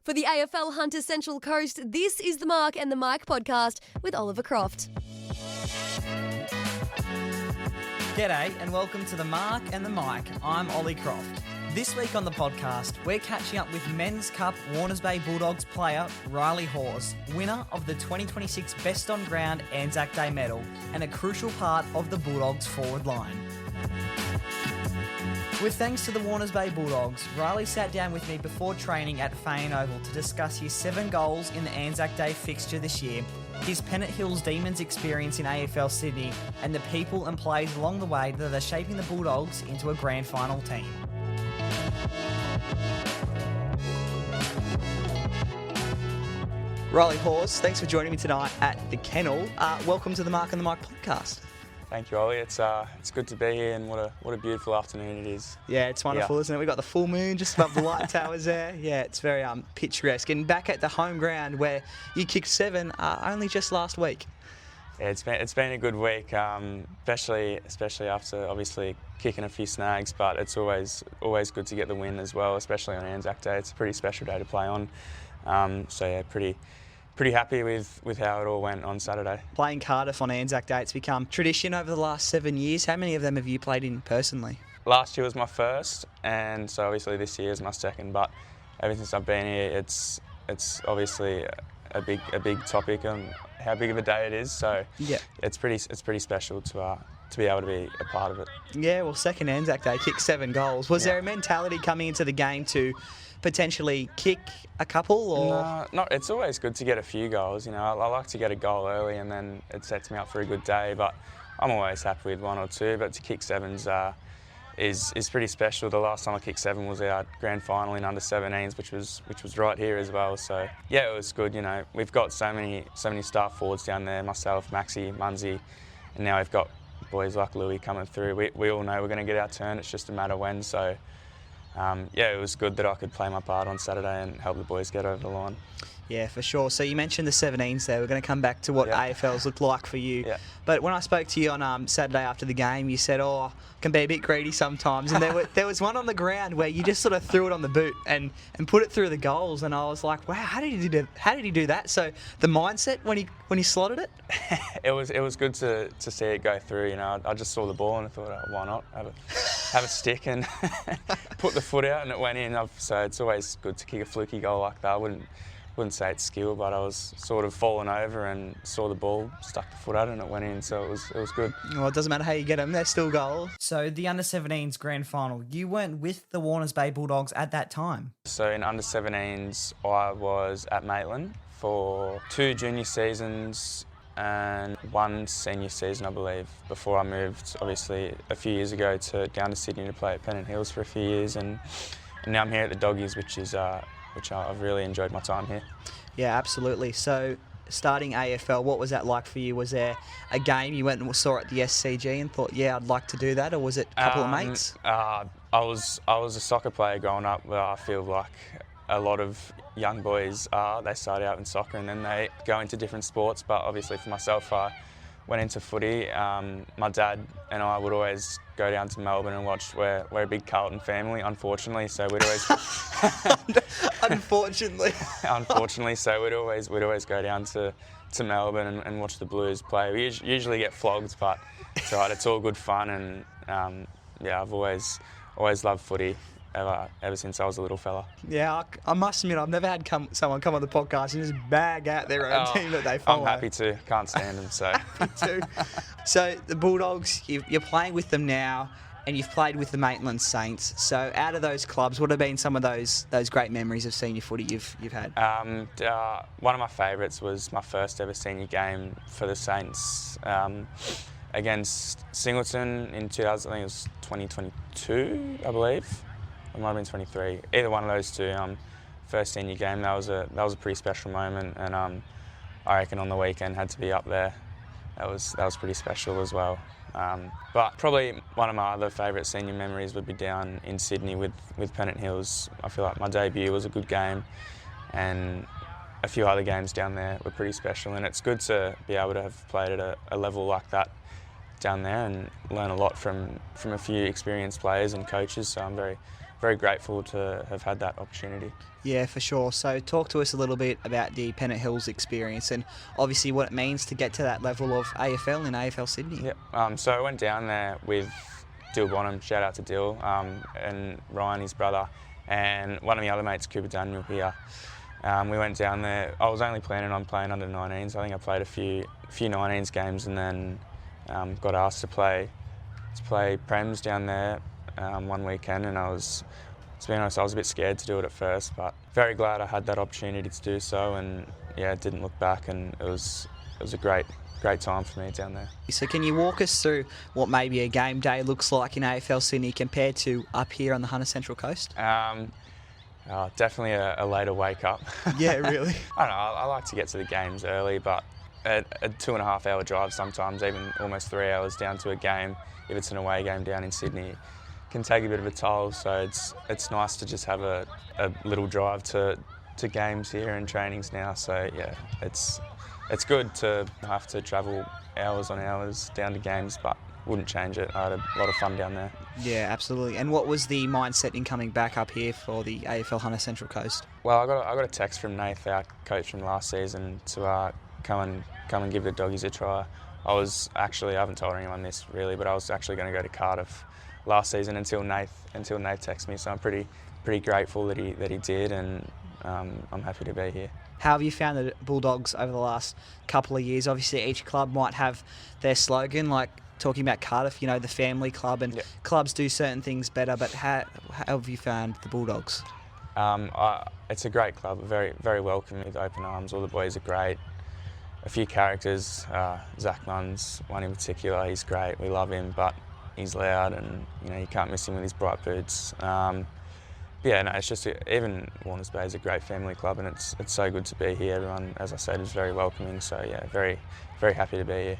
For the AFL Hunter Central Coast, this is the Mark and the Mike podcast with Oliver Croft. G'day and welcome to the Mark and the Mike. I'm Ollie Croft. This week on the podcast, we're catching up with Men's Cup Warners Bay Bulldogs player Riley Hawes, winner of the 2026 Best on Ground ANZAC Day medal and a crucial part of the Bulldogs forward line. With thanks to the Warners Bay Bulldogs, Riley sat down with me before training at Feighan Oval to discuss his 7 goals in the ANZAC Day fixture this year, his Pennant Hills Demons experience in AFL Sydney, and the people and players along the way that are shaping the Bulldogs into a grand final team. Riley Hawes, thanks for joining me tonight at the Kennel. Welcome to the Mark and the Mike podcast. Thank you, Ollie. It's good to be here, and what a beautiful afternoon it is. Yeah, it's wonderful, isn't it? We've got the full moon just above the light towers there. Yeah, it's very picturesque. And back at the home ground where you kicked 7 only just last week. Yeah, it's been a good week, especially after obviously kicking a few snags. But it's always good to get the win as well, especially on ANZAC Day. It's a pretty special day to play on. So yeah, pretty happy with how it all went on Saturday. Playing Cardiff on ANZAC Day, it's become tradition over the last 7 years. How many of them have you played in personally? Last year was my first, and so obviously this year is my second. But ever since I've been here, it's obviously a big topic on how big of a day it is. So yeah, it's pretty special to be able to be a part of it. Yeah, well, second ANZAC Day, kicked 7 goals. Was there a mentality coming into the game to potentially kick a couple? Or No, it's always good to get a few goals. You know, I like to get a goal early, and then it sets me up for a good day. But I'm always happy with 1 or 2. But to kick 7s is pretty special. The last time I kicked 7 was our grand final in under 17s, which was right here as well. So yeah, it was good. You know, we've got so many star forwards down there. Myself, Maxi, Munzie, and now we've got boys like Louis coming through. We all know we're going to get our turn. It's just a matter when. So. Yeah, it was good that I could play my part on Saturday and help the boys get over the line. Yeah, for sure. So you mentioned the 17s there. We're going to come back to what AFLs look like for you. Yeah. But when I spoke to you on Saturday after the game, you said, I can be a bit greedy sometimes. And there was one on the ground where you just sort of threw it on the boot and put it through the goals. And I was like, wow, how did he do that? So the mindset when he slotted it? It was good to see it go through. You know, I just saw the ball and I thought, why not have a stick and put the foot out, and it went in. So it's always good to kick a fluky goal like that. I wouldn't say it's skill, but I was sort of falling over and saw the ball, stuck the foot at it, and it went in. So it was good. Well, it doesn't matter how you get them; they're still goals. So the under 17s grand final, you weren't with the Warners Bay Bulldogs at that time. So in under 17s, I was at Maitland for 2 junior seasons and 1 senior season, I believe, before I moved, obviously, a few years ago down to Sydney to play at Pennant Hills for a few years, and now I'm here at the Doggies, which I've really enjoyed my time here. Yeah, absolutely. So starting AFL, what was that like for you? Was there a game you went and saw at the SCG and thought, yeah, I'd like to do that, or was it a couple of mates? I was a soccer player growing up. I feel like a lot of young boys they start out in soccer and then they go into different sports. But obviously for myself, I went into footy. My dad and I would always go down to Melbourne and watch. We're a big Carlton family, unfortunately. So we'd always unfortunately. So we'd always go down to Melbourne and watch the Blues play. We usually get flogged, but it's all right. It's all good fun, and yeah, I've always loved footy. Ever since I was a little fella. Yeah, I must admit, I've never had someone come on the podcast and just bag out their own team that they follow. I'm happy to. Can't stand them, so. Me too. So the Bulldogs, you're playing with them now, and you've played with the Maitland Saints. So out of those clubs, what have been some of those great memories of senior footy you've had? One of my favourites was my first ever senior game for the Saints against Singleton in 2022, I believe. It might have been 23. Either one of those two. First senior game. That was a pretty special moment, and I reckon on the weekend had to be up there. That was pretty special as well. But probably one of my other favourite senior memories would be down in Sydney with Pennant Hills. I feel like my debut was a good game, and a few other games down there were pretty special. And it's good to be able to have played at a level like that down there and learn a lot from a few experienced players and coaches. So I'm very very grateful to have had that opportunity. Yeah, for sure. So talk to us a little bit about the Pennant Hills experience and obviously what it means to get to that level of AFL in AFL Sydney. Yep. So I went down there with Dill Bonham, shout out to Dill, and Ryan, his brother, and one of my other mates, Cooper Daniel here. We went down there. I was only planning on playing under 19s. I think I played a few 19s games and then got asked to play Prems down there one weekend, and to be honest, I was a bit scared to do it at first, but very glad I had that opportunity to do so, and yeah, didn't look back, and it was a great time for me down there. So can you walk us through what maybe a game day looks like in AFL Sydney compared to up here on the Hunter Central Coast? Definitely a later wake up. Yeah, really? I don't know, I like to get to the games early, but a 2.5 hour drive sometimes, even almost 3 hours down to a game, if it's an away game down in Sydney, can take a bit of a toll. So it's nice to just have a little drive to games here and trainings now. So yeah, it's good to have to travel hours on hours down to games, but wouldn't change it. I had a lot of fun down there. Yeah, absolutely. And what was the mindset in coming back up here for the AFL Hunter Central Coast? Well, I got a text from Nath, our coach from last season, to come and give the doggies a try. I haven't told anyone this really, but I was actually going to go to Cardiff last season until Nath texted me. So I'm pretty grateful that he did, and I'm happy to be here. How have you found the Bulldogs over the last couple of years? Obviously, each club might have their slogan, like talking about Cardiff, the family club, and clubs do certain things better, but how have you found the Bulldogs? It's a great club, very, very welcoming with open arms. All the boys are great. A few characters, Zach Munn's one in particular, he's great, we love him, but he's loud and you can't miss him with his bright boots. It's just even Warners Bay is a great family club, and it's so good to be here. Everyone, as I said, is very welcoming, so yeah, very, very happy to be here.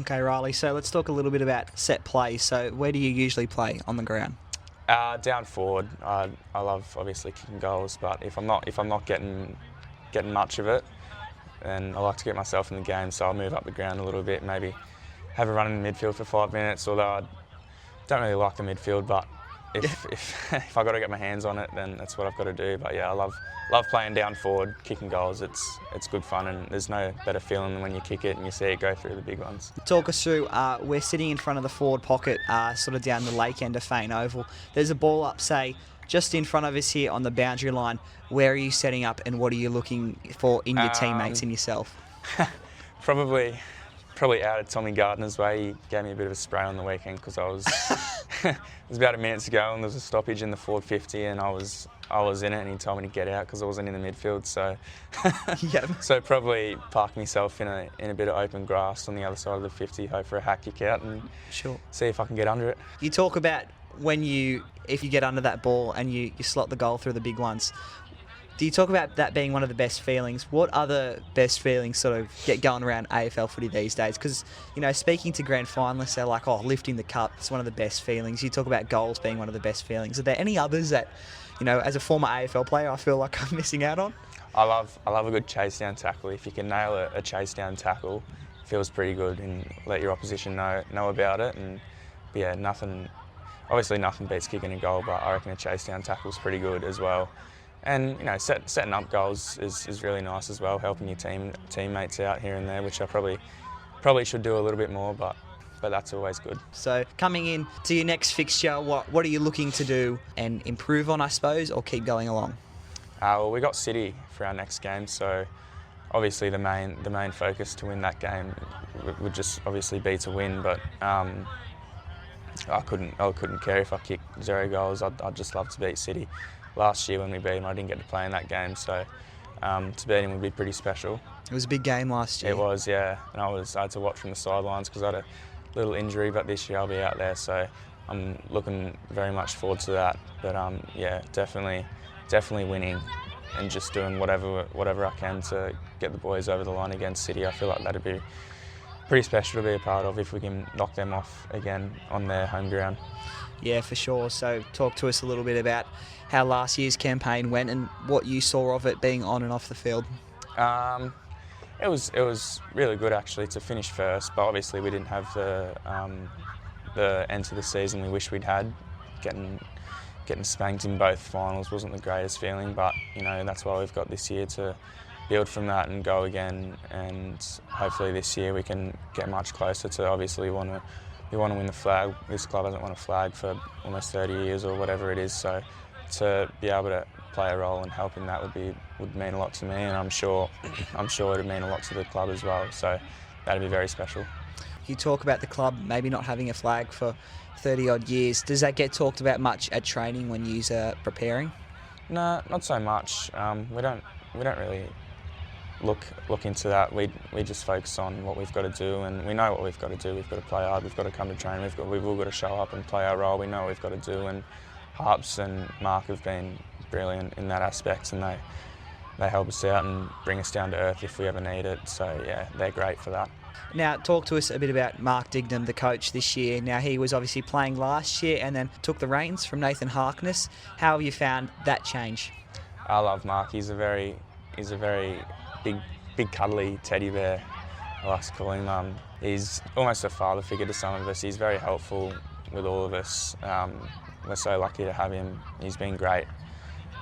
Okay, Riley, so let's talk a little bit about set play. So where do you usually play on the ground? Down forward. I love obviously kicking goals, but if I'm not getting much of it, then I like to get myself in the game, so I'll move up the ground a little bit, maybe have a run in the midfield for 5 minutes, although I don't really like the midfield, but if I got to get my hands on it, then that's what I've got to do. But yeah, I love playing down forward, kicking goals. It's good fun, and there's no better feeling than when you kick it and you see it go through the big ones. Talk us through, we're sitting in front of the forward pocket, sort of down the lake end of Feighan Oval. There's a ball up, say, just in front of us here on the boundary line. Where are you setting up, and what are you looking for in your teammates and yourself? Probably out of Tommy Gardner's way. He gave me a bit of a spray on the weekend because I was it was about a minute to go and there was a stoppage in the forward 50 and I was in it, and he told me to get out because I wasn't in the midfield. So so probably park myself in a bit of open grass on the other side of the 50, hope for a hack kick out, and see if I can get under it. You talk about if you get under that ball and you slot the goal through the big ones. Do you talk about that being one of the best feelings? What other best feelings sort of get going around AFL footy these days? Because, speaking to grand finalists, they're like, lifting the cup is one of the best feelings. You talk about goals being one of the best feelings. Are there any others that, as a former AFL player, I feel like I'm missing out on? I love a good chase down tackle. If you can nail a chase down tackle, it feels pretty good, and let your opposition know about it. And yeah, nothing beats kicking a goal, but I reckon a chase down tackle is pretty good as well. And setting up goals is really nice as well, helping your teammates out here and there, which I probably should do a little bit more, but that's always good. So coming in to your next fixture, what are you looking to do and improve on, I suppose, or keep going along? Well, we got City for our next game, so obviously the main focus to win that game would just obviously be to win, but I couldn't care if I kicked 0 goals. I'd just love to beat City. Last year when we beat them, I didn't get to play in that game, so to beat him would be pretty special. It was a big game last year. It was, yeah, and I had to watch from the sidelines because I had a little injury, but this year I'll be out there, so I'm looking very much forward to that. But yeah, definitely winning and just doing whatever I can to get the boys over the line against City. I feel like that'd be pretty special to be a part of if we can knock them off again on their home ground. Yeah, for sure. So talk to us a little bit about how last year's campaign went and what you saw of it being on and off the field. It was really good actually to finish first, but obviously we didn't have the end to the season we wish we'd had, getting getting spanked in both finals wasn't the greatest feeling, but you know, that's why we've got this year to build from that and go again, and hopefully this year we can get much closer to, obviously we want to win the flag. This club hasn't won a flag for almost 30 years or whatever it is, so to be able to play a role and help in that would mean a lot to me, and I'm sure it'd mean a lot to the club as well, so that'd be very special. You talk about the club maybe not having a flag for 30 odd years. Does that get talked about much at training when you are preparing? No, not so much. We don't really look into that. We just focus on what we've got to do, and we know what we've got to do. We've got to play hard. We've got to come to training. We've all got to show up and play our role. We know what we've got to do, and Harps and Mark have been brilliant in that aspect, and they help us out and bring us down to earth if we ever need it. So yeah, they're great for that. Now, talk to us a bit about Mark Dignam, the coach this year. Now, he was obviously playing last year and then took the reins from Nathan Harkness. How have you found that change? I love Mark. He's a very big cuddly teddy bear, I like to call him. He's almost a father figure to some of us. He's very helpful with all of us. We're so lucky to have him. He's been great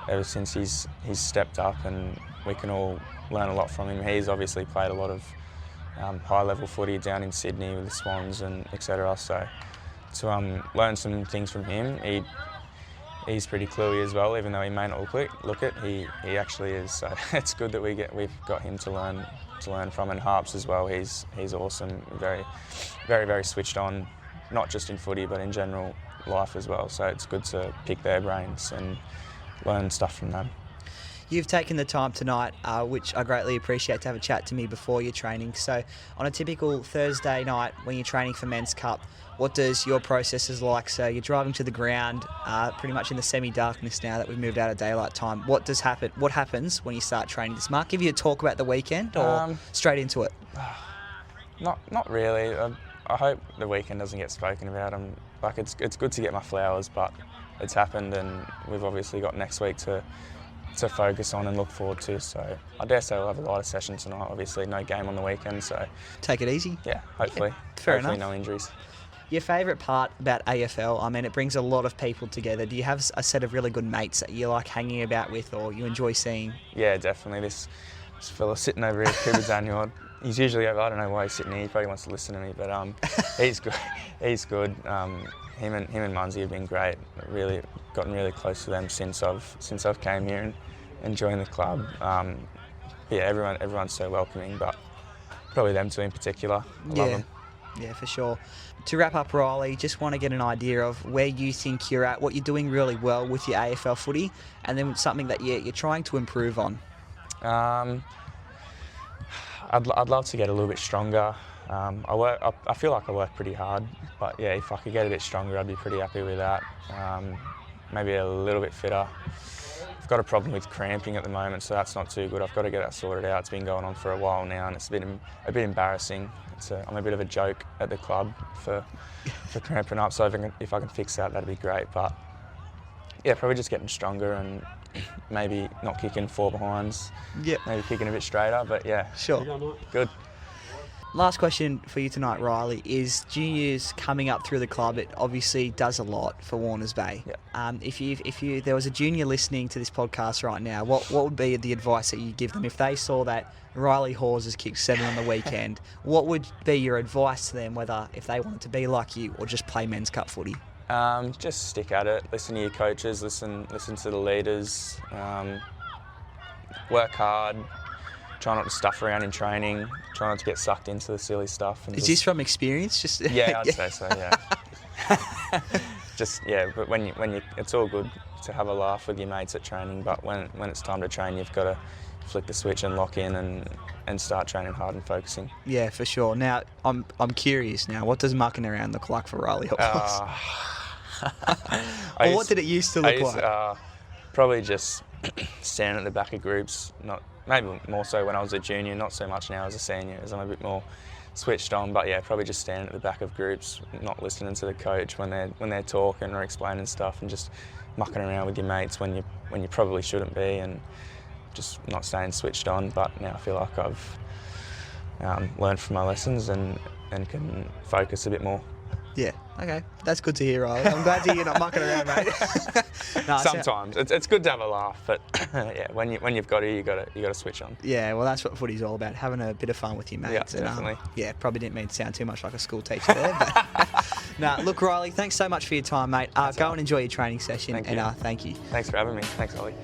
ever since he's stepped up, and we can all learn a lot from him. He's obviously played a lot of high-level footy down in Sydney with the Swans and etc. So to learn some things from him, he's pretty cluey as well. Even though he may not look it, he actually is. So it's good that we've got him to learn from, and Harps as well. He's awesome. Very switched on, not just in footy but in general life as well. So it's good to pick their brains and learn stuff from them. You've taken the time tonight, which I greatly appreciate, to have a chat to me before your training. So on a typical Thursday night when you're training for Men's Cup, what does your process is like? So you're driving to the ground pretty much in the semi-darkness now that we've moved out of daylight time. What happens when you start training? Does Mark give you a talk about the weekend or straight into it? Not really. I hope the weekend doesn't get spoken about. It's good to get my flowers, but it's happened, and we've obviously got next week to focus on and look forward to. So I dare say we'll have a lighter session tonight. Obviously no game on the weekend, so take it easy. Yeah, hopefully. Yeah, fair enough. No injuries. Your favourite part about AFL? I mean, it brings a lot of people together. Do you have a set of really good mates that you like hanging about with, or you enjoy seeing? Yeah, definitely. This fella sitting over here, Cooper Daniel. He's usually over. I don't know why he's sitting here. He probably wants to listen to me, but he's good. He's good. Him and Munsey have been great. Really gotten really close to them since I've came here and joined the club. Yeah, everyone's so welcoming, but probably them two in particular. I love them. Yeah, for sure. To wrap up, Riley, just want to get an idea of where you think you're at, what you're doing really well with your AFL footy, and then something that you're trying to improve on. I'd love to get a little bit stronger. I feel like I work pretty hard, but yeah, if I could get a bit stronger, I'd be pretty happy with that. Maybe a little bit fitter. I've got a problem with cramping at the moment, so that's not too good. I've got to get that sorted out. It's been going on for a while now, and it's a bit embarrassing. I'm a bit of a joke at the club for cramping up, so if I can fix that, that'd be great. But yeah, probably just getting stronger and maybe not kicking 4 behinds. Yep. Maybe kicking a bit straighter, but yeah. Sure. Good. Last question for you tonight, Riley, is juniors coming up through the club. It obviously does a lot for Warners Bay. Yep. If there was a junior listening to this podcast right now, what would be the advice that you give them if they saw that Riley Hawes has kicked 7 on the weekend? What would be your advice to them, whether if they wanted to be like you or just play Men's Cup footy? Just stick at it. Listen to your coaches. Listen to the leaders. Work hard. Try not to stuff around in training. Try not to get sucked into the silly stuff. And is this from experience? Yeah, I'd say so. Yeah. But when you, it's all good to have a laugh with your mates at training. But when it's time to train, you've got to flick the switch and lock in and start training hard and focusing. Yeah, for sure. Now I'm curious. Now, what does mucking around look like for Riley Hawes? Or what did it used to look like? Probably just standing at the back of groups. Maybe more so when I was a junior, not so much now as a senior, as I'm a bit more switched on. But yeah, probably just standing at the back of groups, not listening to the coach when they're talking or explaining stuff, and just mucking around with your mates when you probably shouldn't be, and just not staying switched on. But now I feel like I've learned from my lessons and can focus a bit more. Yeah. Okay, that's good to hear, Riley. I'm glad to hear you're not mucking around, mate. No, Sometimes it's good to have a laugh, but yeah, when you've got to, you got to switch on. Yeah, well, that's what footy's all about, having a bit of fun with your mates. Yeah, definitely. Yeah, probably didn't mean to sound too much like a school teacher there. But no, look, Riley, thanks so much for your time, mate. Go and enjoy your training session, Thank you. Thank you. Thanks for having me. Thanks, Ollie.